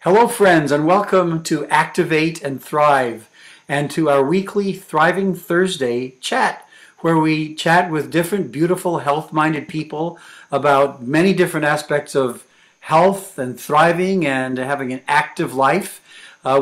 Hello, friends, and welcome to Activate and Thrive and to our weekly Thriving Thursday chat, where we chat with different, beautiful, health-minded people about many different aspects of health and thriving and having an active life.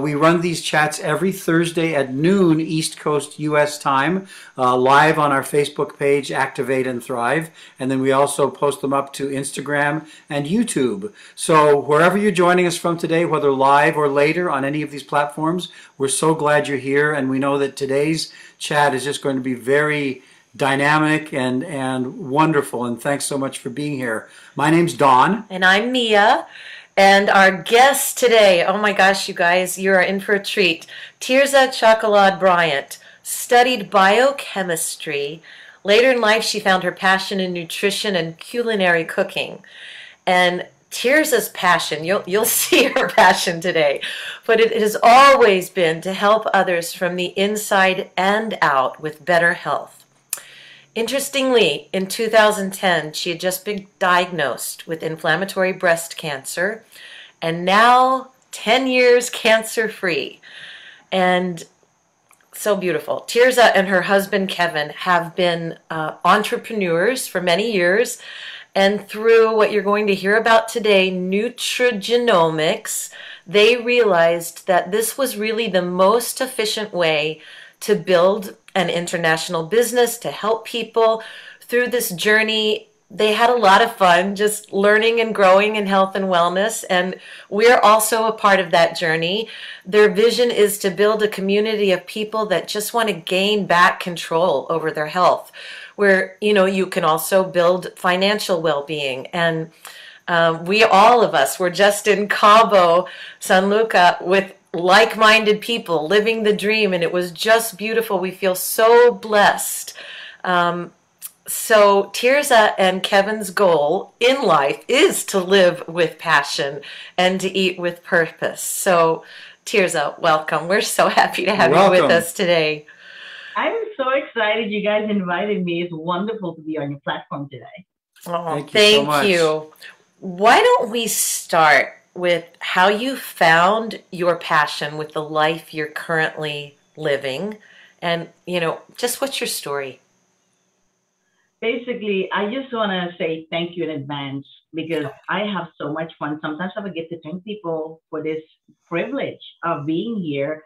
We run these chats every Thursday at noon East Coast U.S. time, live on our Facebook page, Activate and Thrive. And then we also post them up to Instagram and YouTube. So wherever you're joining us from today, whether live or later on any of these platforms, we're so glad you're here. And we know that today's chat is just going to be very dynamic and wonderful. And thanks so much for being here. My name's Dawn. And I'm Mia. And our guest today, oh my gosh, you guys, you are in for a treat. Tirza Chocolaad Bryant studied biochemistry. Later in life, she found her passion in nutrition and culinary cooking. And Tirza's passion, you'll see her passion today, but it has always been to help others from the inside and out with better health. Interestingly, in 2010, she had just been diagnosed with inflammatory breast cancer, and now 10 years cancer-free. And so beautiful. Tirza and her husband, Kevin, have been entrepreneurs for many years, and through what you're going to hear about today, nutrigenomics, they realized that this was really the most efficient way to build an international business, to help people through this journey. They had a lot of fun just learning and growing in health and wellness, and we're also a part of that journey. Their vision is to build a community of people that just want to gain back control over their health, where you can also build financial well-being. And all of us were just in Cabo San Luca with like-minded people living the dream, and it was just beautiful. We feel so blessed. So Tirza and Kevin's goal in life is to live with passion and to eat with purpose. So Tirza, welcome. We're so happy to have you with us today. I'm so excited you guys invited me. It's wonderful to be on your platform today. Oh, thank you. Why don't we start with how you found your passion with the life you're currently living, and just what's your story? Basically, I just want to say thank you in advance because I have so much fun. Sometimes I forget to thank people for this privilege of being here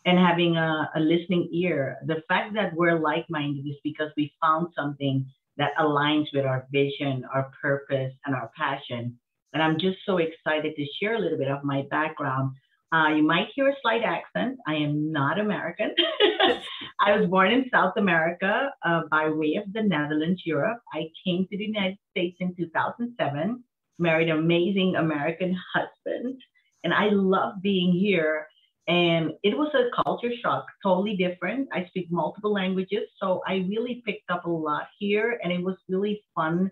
and having a listening ear. The fact that we're like-minded is because we found something that aligns with our vision, our purpose, and our passion. And I'm just so excited to share a little bit of my background. You might hear a slight accent. I am not American. I was born in South America by way of the Netherlands, Europe. I came to the United States in 2007, married an amazing American husband, and I love being here. And it was a culture shock, totally different. I speak multiple languages, so I really picked up a lot here, and it was really fun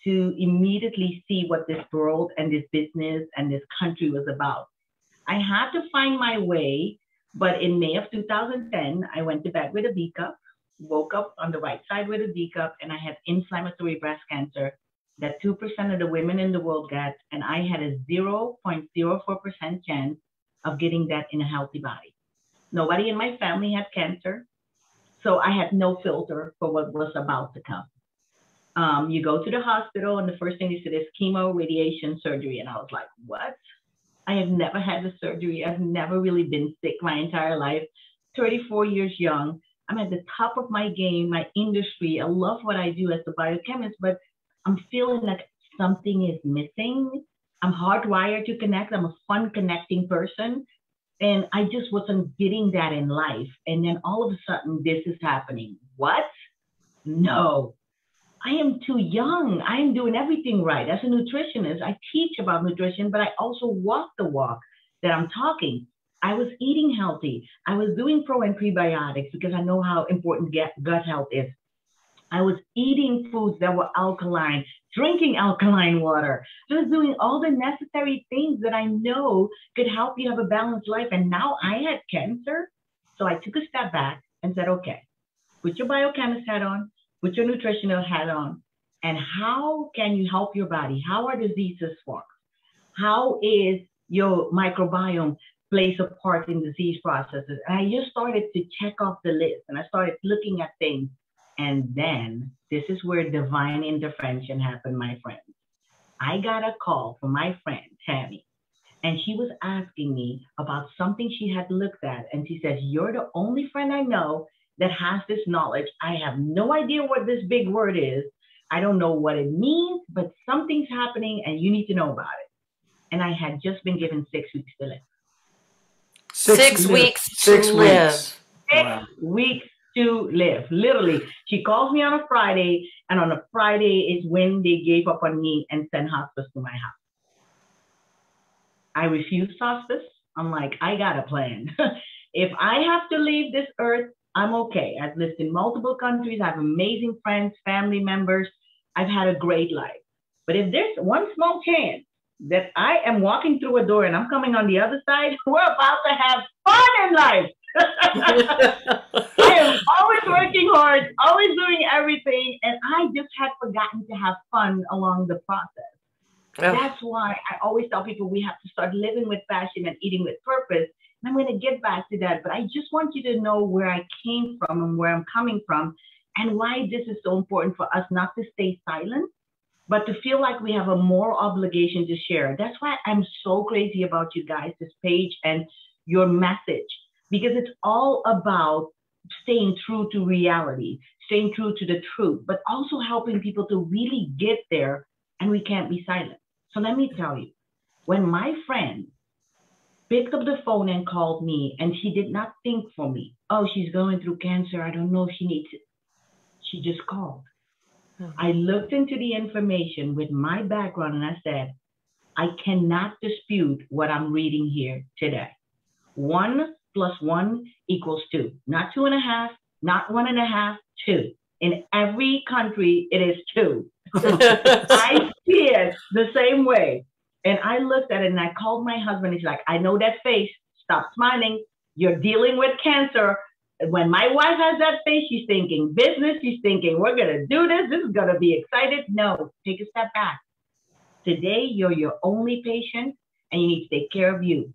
to immediately see what this world and this business and this country was about. I had to find my way, but in May of 2010, I went to bed with a B cup, woke up on the right side with a B cup, and I had inflammatory breast cancer that 2% of the women in the world get, and I had a 0.04% chance of getting that in a healthy body. Nobody in my family had cancer, so I had no filter for what was about to come. You go to the hospital, and the first thing they said is chemo, radiation, surgery. And I was like, what? I have never had the surgery. I've never really been sick my entire life. 34 years young. I'm at the top of my game, my industry. I love what I do as a biochemist, but I'm feeling like something is missing. I'm hardwired to connect. I'm a fun connecting person. And I just wasn't getting that in life. And then all of a sudden, this is happening. What? No. I am too young. I am doing everything right. As a nutritionist, I teach about nutrition, but I also walk the walk that I'm talking. I was eating healthy. I was doing pro and prebiotics because I know how important gut health is. I was eating foods that were alkaline, drinking alkaline water. So I was doing all the necessary things that I know could help you have a balanced life. And now I had cancer. So I took a step back and said, okay, put your biochemist hat on. Put your nutritional hat on, and how can you help your body? How are diseases formed? How is your microbiome plays a part in disease processes. And I just started to check off the list and I started looking at things. And then this is where divine intervention happened, my friend. I got a call from my friend, Tammy, and she was asking me about something she had looked at. And she says, "You're the only friend I know that has this knowledge. I have no idea what this big word is. I don't know what it means, but something's happening and you need to know about it." And I had just been given 6 weeks to live. 6 weeks to 6 live. weeks. 6 weeks to live. Literally, she calls me on a Friday, and on a Friday is when they gave up on me and sent hospice to my house. I refused hospice. I'm like, I got a plan. If I have to leave this earth, I'm okay. I've lived in multiple countries. I have amazing friends, family members. I've had a great life. But if there's one small chance that I am walking through a door and I'm coming on the other side, we're about to have fun in life. I am always working hard, always doing everything, and I just had forgotten to have fun along the process. Oh, That's why I always tell people we have to start living with passion and eating with purpose. And I'm going to get back to that, but I just want you to know where I came from and where I'm coming from and why this is so important for us not to stay silent, but to feel like we have a moral obligation to share. That's why I'm so crazy about you guys, this page and your message, because it's all about staying true to reality, staying true to the truth, but also helping people to really get there, and we can't be silent. So let me tell you, when my friend picked up the phone and called me, and she did not think for me, oh, she's going through cancer, I don't know if she needs it. She just called. I looked into the information with my background and I said, I cannot dispute what I'm reading here today. 1 + 1 = 2, not 2.5, not 1.5, 2. In every country, it is 2. I see it the same way. And I looked at it and I called my husband. He's like, I know that face. Stop smiling. You're dealing with cancer. When my wife has that face, she's thinking business. She's thinking, we're going to do this. This is going to be excited. No, take a step back. Today, you're your only patient and you need to take care of you.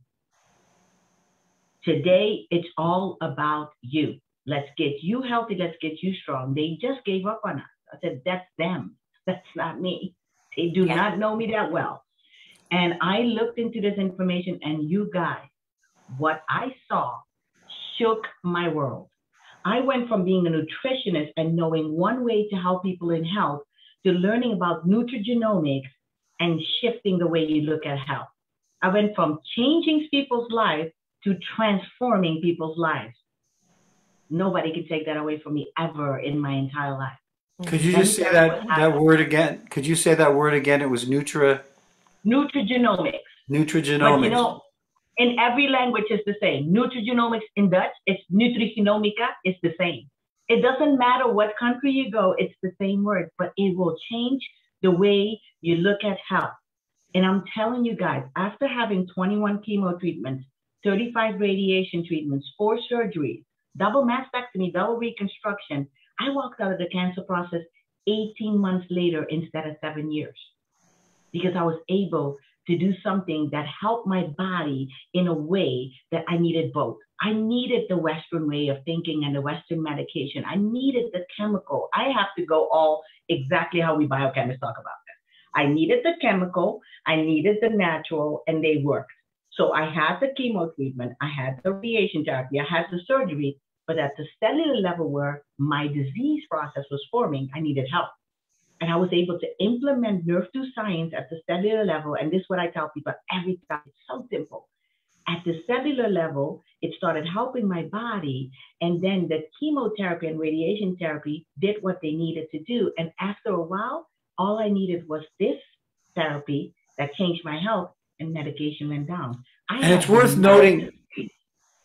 Today, it's all about you. Let's get you healthy. Let's get you strong. They just gave up on us. I said, that's them. That's not me. They do not know me that well. And I looked into this information, and you guys, what I saw shook my world. I went from being a nutritionist and knowing one way to help people in health to learning about nutrigenomics and shifting the way you look at health. I went from changing people's lives to transforming people's lives. Nobody can take that away from me ever in my entire life. Could you just say that word again? Could you say that word again? It was nutrigenomics. Nutrigenomics. But you know, in every language it's the same. Nutrigenomics in Dutch, it's nutrigenomica, it's the same. It doesn't matter what country you go, it's the same word, but it will change the way you look at health. And I'm telling you guys, after having 21 chemo treatments, 35 radiation treatments, 4 surgeries, double mastectomy, double reconstruction, I walked out of the cancer process 18 months later instead of 7 years, because I was able to do something that helped my body in a way that I needed both. I needed the Western way of thinking and the Western medication. I needed the chemical. I have to go all exactly how we biochemists talk about that. I needed the chemical, I needed the natural, and they worked. So I had the chemo treatment, I had the radiation therapy, I had the surgery, but at the cellular level where my disease process was forming, I needed help. And I was able to implement nerve 2 science at the cellular level. And this is what I tell people every time. It's so simple. At the cellular level, it started helping my body. And then the chemotherapy and radiation therapy did what they needed to do. And after a while, all I needed was this therapy that changed my health, and medication went down. And it's worth noting,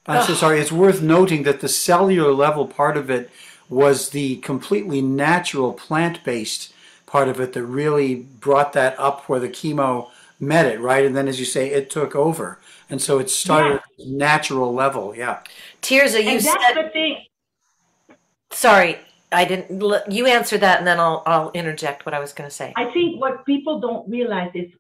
I'm so sorry, it's worth noting that the cellular level part of it was the completely natural plant-based part of it that really brought that up where the chemo met it, right? And then, as you say, it took over. And so it started at a natural level, yeah. Tirza, you and said... that's the thing. Sorry, You answer that, and then I'll interject what I was going to say. I think what people don't realize is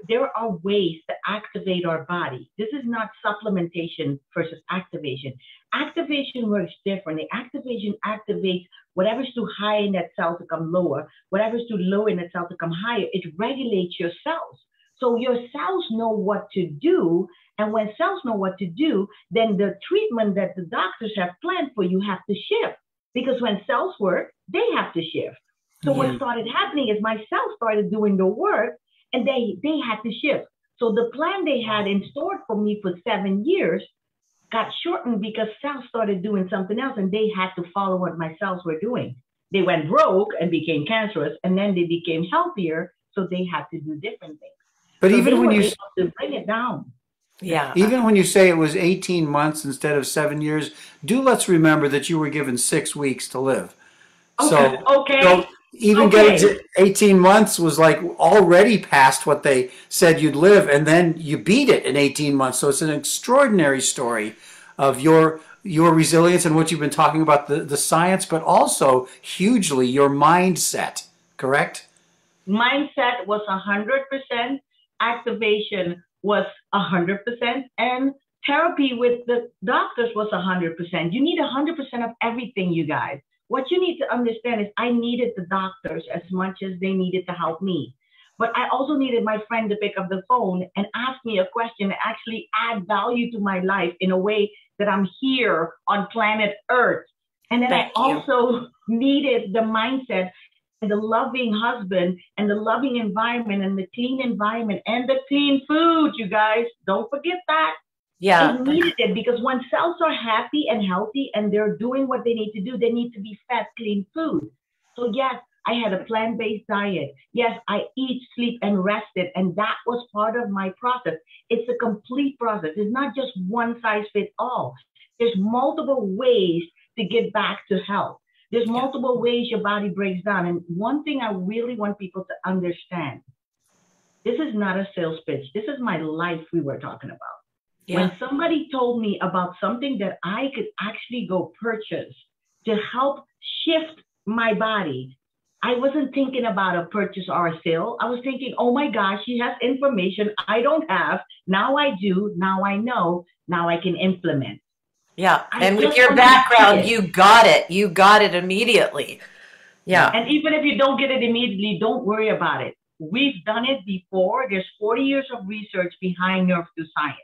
there are ways to activate our body. This is not supplementation versus activation. Activation works differently. Activation activates whatever's too high in that cell to come lower, whatever's too low in that cell to come higher. It regulates your cells. So your cells know what to do. And when cells know what to do, then the treatment that the doctors have planned for you have to shift. Because when cells work, they have to shift. So what started happening is my cells started doing the work and they had to shift. So the plan they had in store for me for 7 years got shortened because cells started doing something else and they had to follow what my cells were doing. They went broke and became cancerous, and then they became healthier, so they had to do different things. But so even when you able to bring it down. Yeah. Even when you say it was 18 months instead of 7 years, let's remember that you were given 6 weeks to live. Okay. So even getting to 18 months was like already past what they said you'd live, and then you beat it in 18 months. So it's an extraordinary story of your resilience and what you've been talking about, the science, but also hugely your mindset, correct? Mindset was 100%, activation was 100%, and therapy with the doctors was 100%. You need 100% of everything, you guys. What you need to understand is I needed the doctors as much as they needed to help me. But I also needed my friend to pick up the phone and ask me a question and actually add value to my life in a way that I'm here on planet Earth. And then I also needed the mindset and the loving husband and the loving environment and the clean environment and the clean food, you guys. Don't forget that. Yeah. It needed it because when cells are happy and healthy and they're doing what they need to do, they need to be fed clean food. So yes, I had a plant-based diet. Yes, I eat, sleep, and rested. And that was part of my process. It's a complete process. It's not just one size fits all. There's multiple ways to get back to health. There's multiple ways your body breaks down. And one thing I really want people to understand, this is not a sales pitch. This is my life we were talking about. Yeah. When somebody told me about something that I could actually go purchase to help shift my body, I wasn't thinking about a purchase or a sale. I was thinking, oh my gosh, she has information I don't have. Now I do. Now I know. Now I can implement. Yeah. And with your background, you got it. You got it immediately. Yeah. And even if you don't get it immediately, don't worry about it. We've done it before. There's 40 years of research behind Nerve to Science.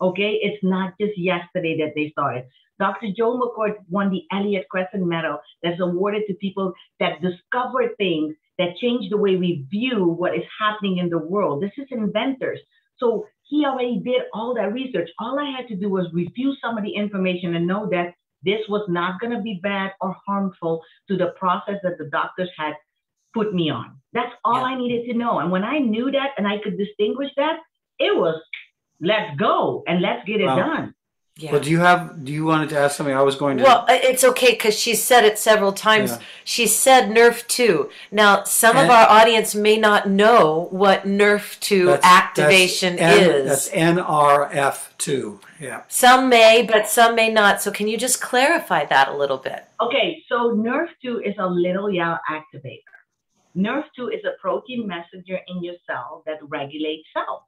Okay, it's not just yesterday that they started. Dr. Joe McCord won the Elliott Crescent Medal that's awarded to people that discover things that change the way we view what is happening in the world. This is inventors. So he already did all that research. All I had to do was review some of the information and know that this was not going to be bad or harmful to the process that the doctors had put me on. That's all I needed to know. And when I knew that and I could distinguish that, it was let's go and let's get it done. Yeah. Well, do you want to ask something? I was going to. Well, it's okay because she said it several times. Yeah. She said NRF2. Now, some of our audience may not know what NRF2 activation is. That's NRF2. Yeah. Some may, but some may not. So can you just clarify that a little bit? Okay, so NRF2 is a little yellow activator. NRF2 is a protein messenger in your cell that regulates cells.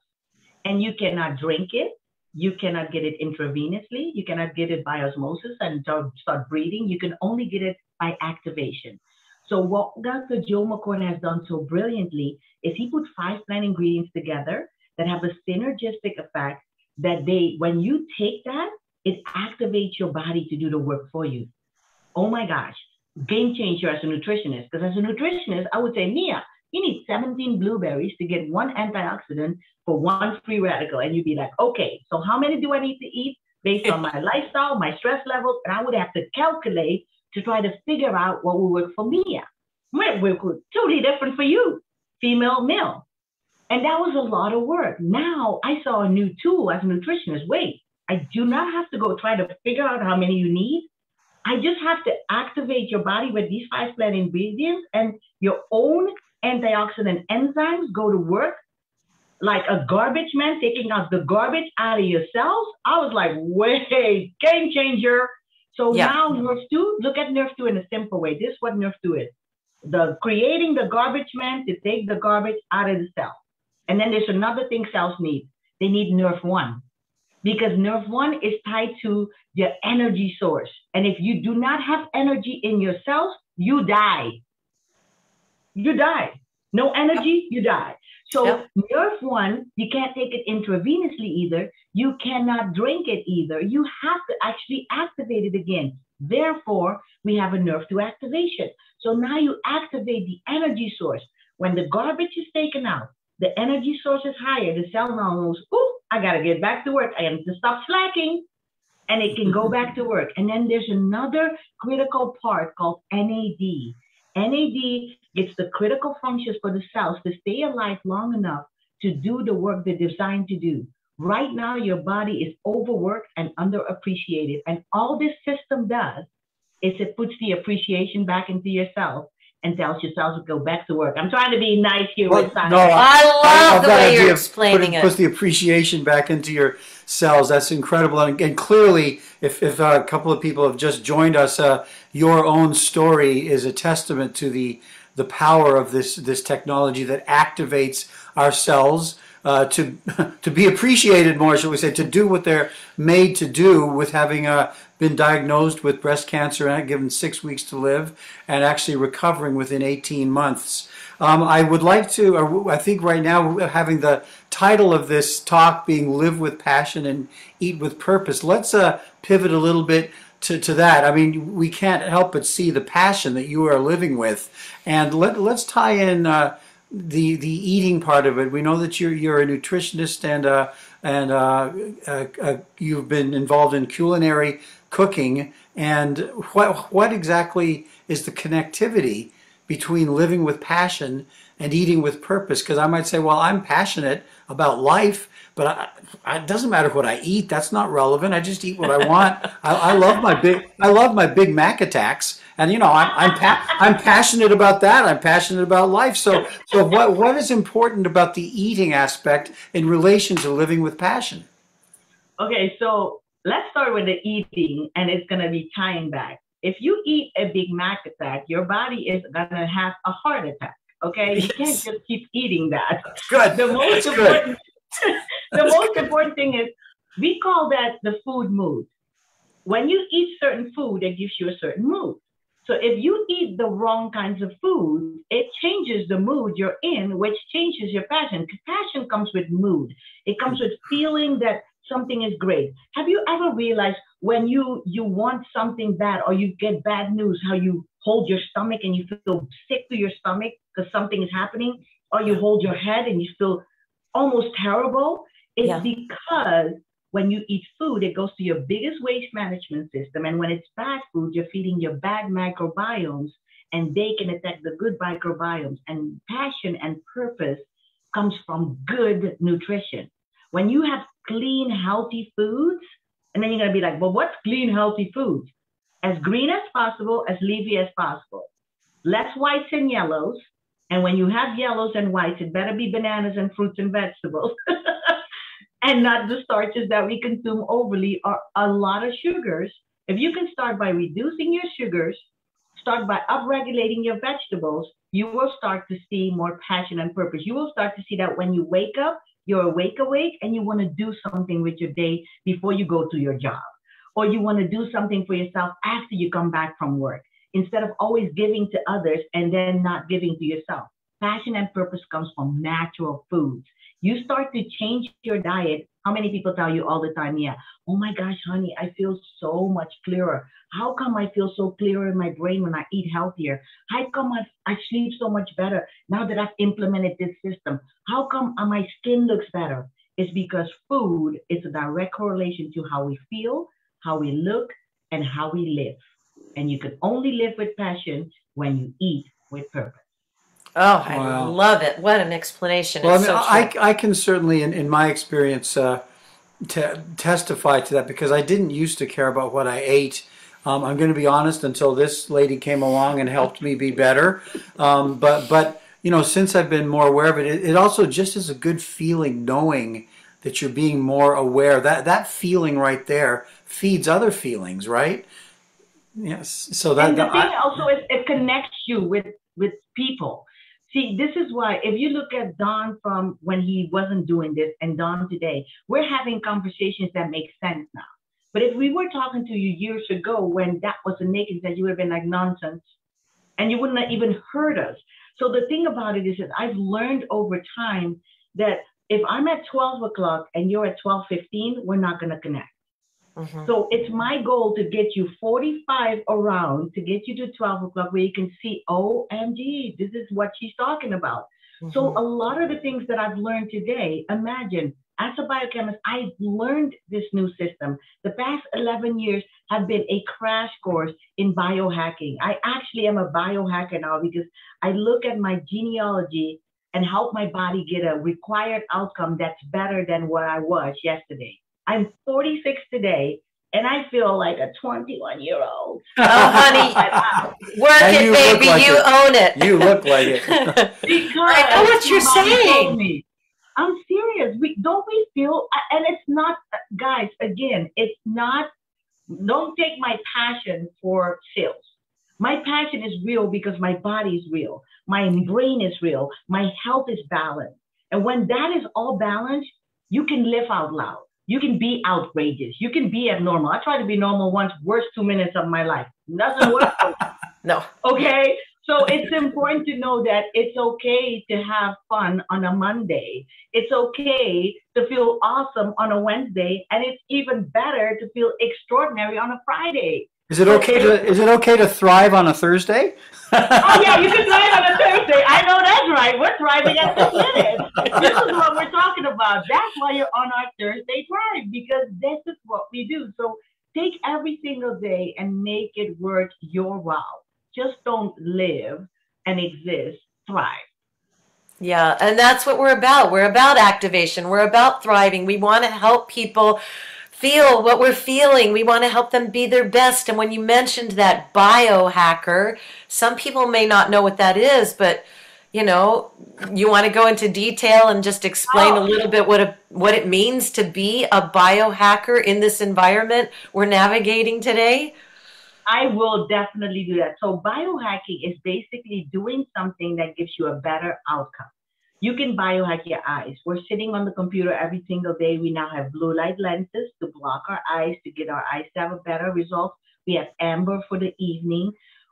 And you cannot drink it. You cannot get it intravenously. You cannot get it by osmosis and start breathing. You can only get it by activation. So what Dr. Joe McCord has done so brilliantly is he put 5 plant ingredients together that have a synergistic effect that when you take that, it activates your body to do the work for you. Oh my gosh, game changer as a nutritionist. Because as a nutritionist, I would say, Mia, you need 17 blueberries to get 1 antioxidant for 1 free radical. And you'd be like, okay, so how many do I need to eat based on my lifestyle, my stress levels? And I would have to calculate to try to figure out what will work for me. We're totally different for you, female, male. And that was a lot of work. Now I saw a new tool as a nutritionist. Wait, I do not have to go try to figure out how many you need. I just have to activate your body with these 5 plant ingredients, and your own antioxidant enzymes go to work like a garbage man, taking out the garbage out of your cells. I was like, wait, game changer. So Yeah. now Nerf 2, look at Nerf 2 in a simple way. This is what Nerf 2 is. The creating the garbage man to take the garbage out of the cell. And then there's another thing cells need. They need Nerf 1 because Nerf 1 is tied to your energy source. And if you do not have energy in your cells, you die. You die. No energy, you die. So Nerf 1, you can't take it intravenously either. You cannot drink it either. You have to actually activate it again. Therefore, we have a Nerf 2 activation. So now you activate the energy source. When the garbage is taken out, the energy source is higher. The cell now knows, oh, I got to get back to work. I have to stop slacking. And it can go back to work. And then there's another critical part called NAD. NAD gets the critical functions for the cells to stay alive long enough to do the work they're designed to do. Right now, your body is overworked and underappreciated. And all this system does is it puts the appreciation back into your cells and tells your cells to go back to work. I'm trying to be nice here with science. No, I love the way you're explaining it. Puts the appreciation back into your cells. That's incredible. And clearly, if a couple of people have just joined us, your own story is a testament to the power of this technology that activates our cells to be appreciated more, shall we say, to do what they're made to do, with having been diagnosed with breast cancer and given 6 weeks to live and actually recovering within 18 months. I would like to, or I think right now, having the title of this talk being Live with Passion and Eat with Purpose, let's pivot a little bit to that. I mean, we can't help but see the passion that you are living with. And let's tie in the eating part of it. We know that you're a nutritionist and you've been involved in culinary cooking. And what exactly is the connectivity between living with passion and eating with purpose? Because I might say, well, I'm passionate about life, but it doesn't matter what I eat. That's not relevant. I just eat what I want. I love my Big Mac attacks, and you know, I'm passionate about that. I'm passionate about life. So what is important about the eating aspect in relation to living with passion? Okay, so let's start with the eating, and it's going to be tying back. If you eat a Big Mac attack, your body is going to have a heart attack. Okay, you can't just keep eating that. Good. The most important. The most important thing is we call that the food mood. When you eat certain food, it gives you a certain mood. So if you eat the wrong kinds of food, it changes the mood you're in, which changes your passion. Passion comes with mood. It comes with feeling that something is great. Have you ever realized when you want something bad or you get bad news, how you hold your stomach and you feel sick to your stomach because something is happening, or you hold your head and you feel almost terrible? It's because when you eat food, it goes to your biggest waste management system. And when it's bad food, you're feeding your bad microbiomes, and they can attack the good microbiomes. And passion and purpose comes from good nutrition. When you have clean, healthy foods, and then you're going to be like, well, what's clean, healthy foods? As green as possible, as leafy as possible. Less whites and yellows. And when you have yellows and whites, it better be bananas and fruits and vegetables. And not the starches that we consume overly or a lot of sugars. If you can start by reducing your sugars, start by upregulating your vegetables, you will start to see more passion and purpose. You will start to see that when you wake up, you're awake, and you want to do something with your day before you go to your job. Or you want to do something for yourself after you come back from work, instead of always giving to others and then not giving to yourself. Passion and purpose comes from natural foods. You start to change your diet. How many people tell you all the time, yeah, oh my gosh, honey, I feel so much clearer. How come I feel so clear in my brain when I eat healthier? How come I sleep so much better now that I've implemented this system? How come my skin looks better? It's because food is a direct correlation to how we feel, how we look, and how we live. And you can only live with passion when you eat with purpose. Oh, I love it. What an explanation. Well, I can certainly, in my experience, testify to that, because I didn't used to care about what I ate. I'm going to be honest, until this lady came along and helped me be better. But you know, since I've been more aware of it, it also just is a good feeling knowing that you're being more aware. That feeling right there feeds other feelings, right? Yes. So And the thing also is it connects you with people. See, this is why if you look at Don from when he wasn't doing this and Don today, we're having conversations that make sense now. But if we were talking to you years ago when that was the naked that you would have been like nonsense and you wouldn't have even heard us. So the thing about it is that I've learned over time that if I'm at 12 o'clock and you're at 12:15, we're not going to connect. Hmm. So it's my goal to get you 45 around to get you to 12 o'clock where you can see, OMG, this is what she's talking about. So Hmm. a lot of the things that I've learned today, imagine as a biochemist, I've learned this new system. The past 11 years have been a crash course in biohacking. I actually am a biohacker now because I look at my genealogy and help my body get a required outcome that's better than what I was yesterday. I'm 46 today, and I feel like a 21-year-old. Oh, honey, work and it, you look baby. like You it. own it. You look like it. I know Because what you're somebody told saying. me. I'm serious. We feel, and it's not, guys. Again, it's not. Don't take my passion for sales. My passion is real because my body is real. My brain is real. My health is balanced. And when that is all balanced, you can live out loud. You can be outrageous. You can be abnormal. I tried to be normal once, worst 2 minutes of my life. Doesn't work. No. Okay. So it's important to know that it's okay to have fun on a Monday. It's okay to feel awesome on a Wednesday. And it's even better to feel extraordinary on a Friday. So Is it okay to thrive on a Thursday? oh yeah, you can thrive on a Thursday. I know that's right. We're thriving at this minute. This is what we're talking about. That's why you're on our Thursday Thrive, because this is what we do. So take every single day and make it worth your while. Just don't live and exist, thrive. Yeah, and that's what we're about. We're about activation. We're about thriving. We want to help people feel what we're feeling. We want to help them be their best. And when you mentioned that biohacker, some people may not know what that is, but you know, you want to go into detail and just explain a Oh, little bit what it means to be a biohacker in this environment we're navigating today? I will definitely do that. So biohacking is basically doing something that gives you a better outcome. You can biohack your eyes. We're sitting on the computer every single day. We now have blue light lenses to block our eyes, to get our eyes to have a better result. We have amber for the evening.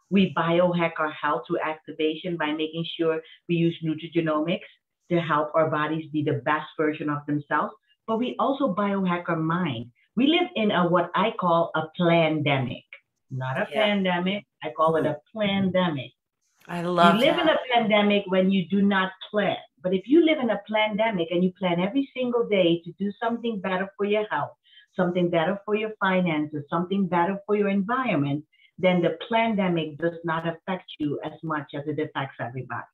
We biohack our health through activation by making sure we use nutrigenomics to help our bodies be the best version of themselves. But we also biohack our mind. We live in a what I call a plandemic, not a Yeah, pandemic. I call it a plandemic. I You love live in that. a pandemic when you do not plan. But if you live in a pandemic and you plan every single day to do something better for your health, something better for your finances, something better for your environment, then the pandemic does not affect you as much as it affects everybody.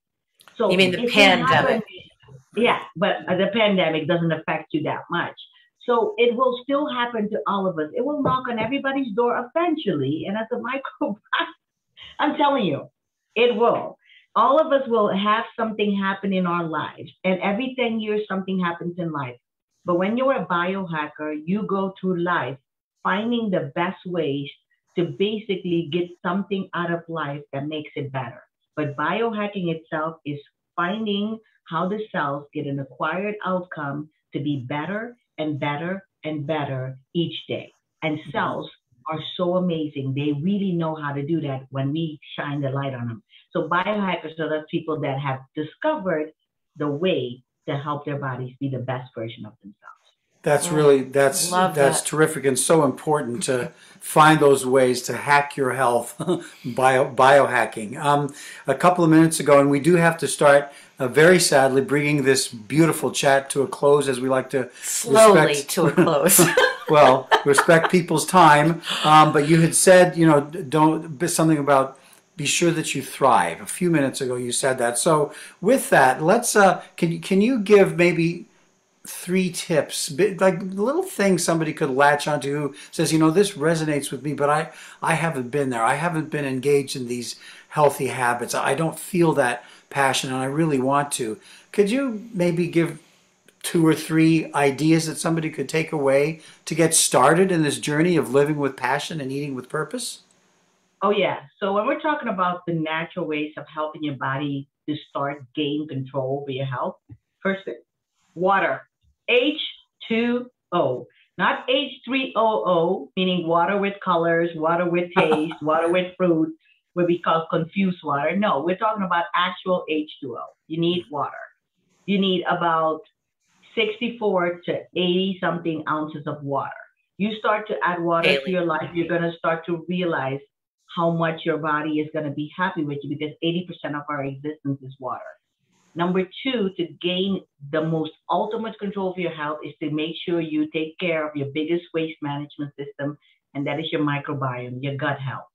You So mean the if you happen, pandemic? yeah, but the pandemic doesn't affect you that much. So it will still happen to all of us. It will knock on everybody's door eventually. And as a micro, I'm telling you, it will. All of us will have something happen in our lives. And every 10 years, something happens in life. But when you're a biohacker, you go through life finding the best ways to basically get something out of life that makes it better. But biohacking itself is finding how the cells get an acquired outcome to be better and better and better each day. And cells are so amazing. They really know how to do that when we shine the light on them. So biohackers are those people that have discovered the way to help their bodies be the best version of themselves. Oh, love That's that. terrific and so important to find those ways to hack your health, biohacking. A couple of minutes ago, and we do have to start very sadly bringing this beautiful chat to a close as we like to Slowly respect to a close. well, respect people's time. But you had said, you know, don't something about be sure that you thrive. A few minutes ago, you said that. So with that, let's can you give maybe three tips, like little things somebody could latch onto who says, you know, this resonates with me, but I haven't been there. I haven't been engaged in these healthy habits. I don't feel that passion, and I really want to. Could you maybe give two or three ideas that somebody could take away to get started in this journey of living with passion and eating with purpose? Oh yeah. So when we're talking about the natural ways of helping your body to start gain control over your health, first thing, water. H2O. Not H3OO, meaning water with colors, water with taste, water with fruit, what we call confused water. No, we're talking about actual H2O. You need water. You need about 64 to 80 something ounces of water. You start to add water to Daily. your life, you're going to start to realize how much your body is going to be happy with you because 80% of our existence is water. Number two, to gain the most ultimate control of your health is to make sure you take care of your biggest waste management system, and that is your microbiome, your gut health.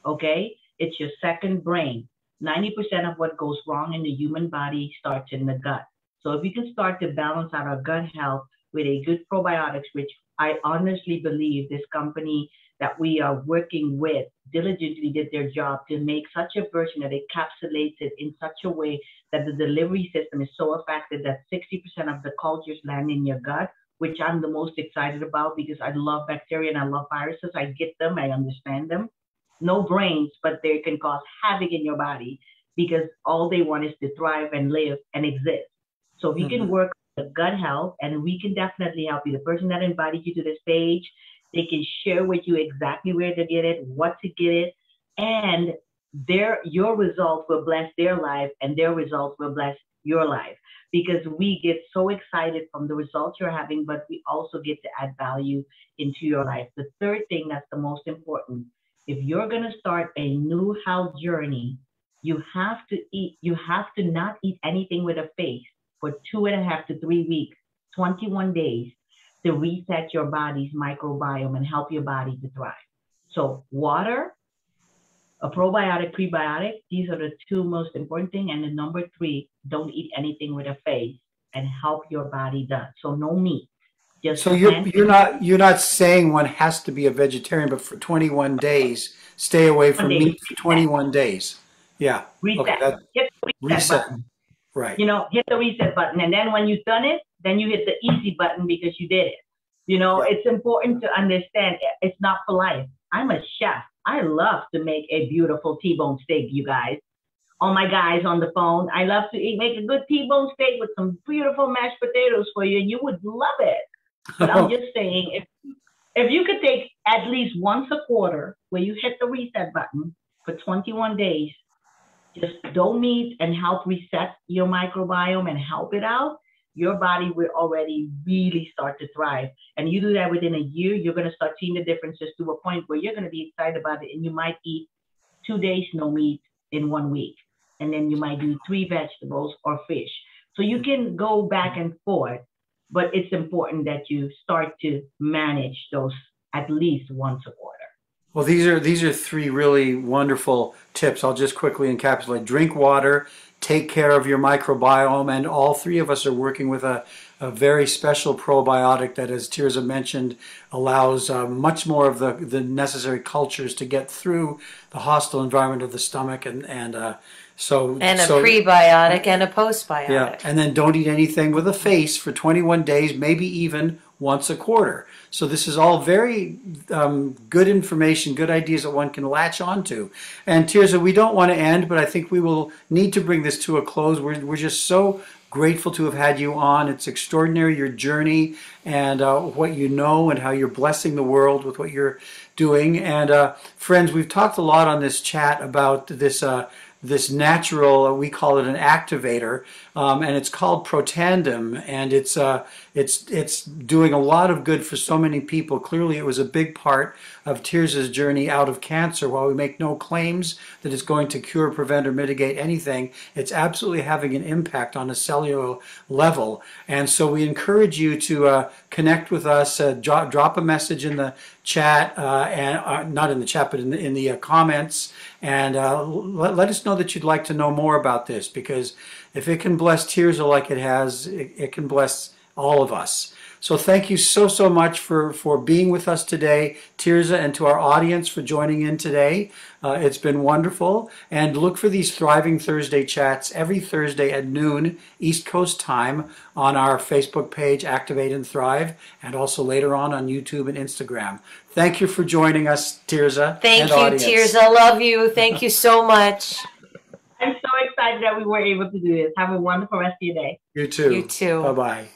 Okay? It's your second brain. 90% of what goes wrong in the human body starts in the gut. So if you can start to balance out our gut health with a good probiotics, which I honestly believe this company that we are working with diligently did their job to make such a version that encapsulates it in such a way that the delivery system is so effective that 60% of the cultures land in your gut, which I'm the most excited about because I love bacteria and I love viruses. I get them, I understand them. No brains, but they can cause havoc in your body because all they want is to thrive and live and exist. So if you can Mhm. work on the gut health, and we can definitely help you. The person that invited you to this page, they can share with you exactly where to get it, what to get it, and your results will bless their life, and their results will bless your life. Because we get so excited from the results you're having, but we also get to add value into your life. The third thing that's the most important, if you're going to start a new health journey, you have to not eat anything with a face for 2.5 to 3 weeks, 21 days to reset your body's microbiome and help your body to thrive. So water, a probiotic, prebiotic, these are the two most important things. And the number three, don't eat anything with a face and help your body done. So no meat, just So you're plant you're not you're not saying one has to be a vegetarian, but for 21 days, stay away one from day, meat for 21 days. Yeah. Okay. reset, That hit the reset reset. button. Right. Hit the reset button. And then when you've done it, then you hit the easy button because you did it. Yeah. It's important to understand it's not for life. I'm a chef. I love to make a beautiful T-bone steak, you guys. All my guys on the phone, I love to make a good T-bone steak with some beautiful mashed potatoes for you, and you would love it. But I'm just saying, if you could take at least once a quarter where you hit the reset button for 21 days, just don't meet and help reset your microbiome and help it out, your body will already really start to thrive. And you do that within a year, you're going to start seeing the differences to a point where you're going to be excited about it. And you might eat 2 days no meat in 1 week. And then you might do three vegetables or fish. So you can go back and forth, but it's important that you start to manage those at least once a quarter. Well, these are three really wonderful tips. I'll just quickly encapsulate. Drink water, take care of your microbiome, and all three of us are working with a very special probiotic that, as Tirza mentioned, allows much more of the necessary cultures to get through the hostile environment of the stomach, and so And a so prebiotic and a yeah, postbiotic. and then don't eat anything with a face for 21 days, maybe even once a quarter. So this is all very good information, good ideas that one can latch onto. And Tirza, we don't want to end, but I think we will need to bring this to a close. We're just so grateful to have had you on. It's extraordinary, your journey and what you know and how you're blessing the world with what you're doing. And friends, we've talked a lot on this chat about this natural, we call it an activator, and it's called Protandem, and it's doing a lot of good for so many people. Clearly, it was a big part of Tirza's journey out of cancer. While we make no claims that it's going to cure, prevent, or mitigate anything, it's absolutely having an impact on a cellular level. And so we encourage you to connect with us, drop a message in the chat, and not in the chat, but in the comments, and let us know that you'd like to know more about this, because if it can bless Tirza like it has, it can bless all of us. So thank you so, so much for being with us today, Tirza, and to our audience for joining in today. It's been wonderful. And look for these Thriving Thursday chats every Thursday at noon East Coast time on our Facebook page, Activate and Thrive, and also later on YouTube and Instagram. Thank you for joining us, Tirza. Thank and you, audience. Tirza. Love you. Thank you so much. I'm so excited that we were able to do this. Have a wonderful rest of your day. You too. You too. Bye-bye.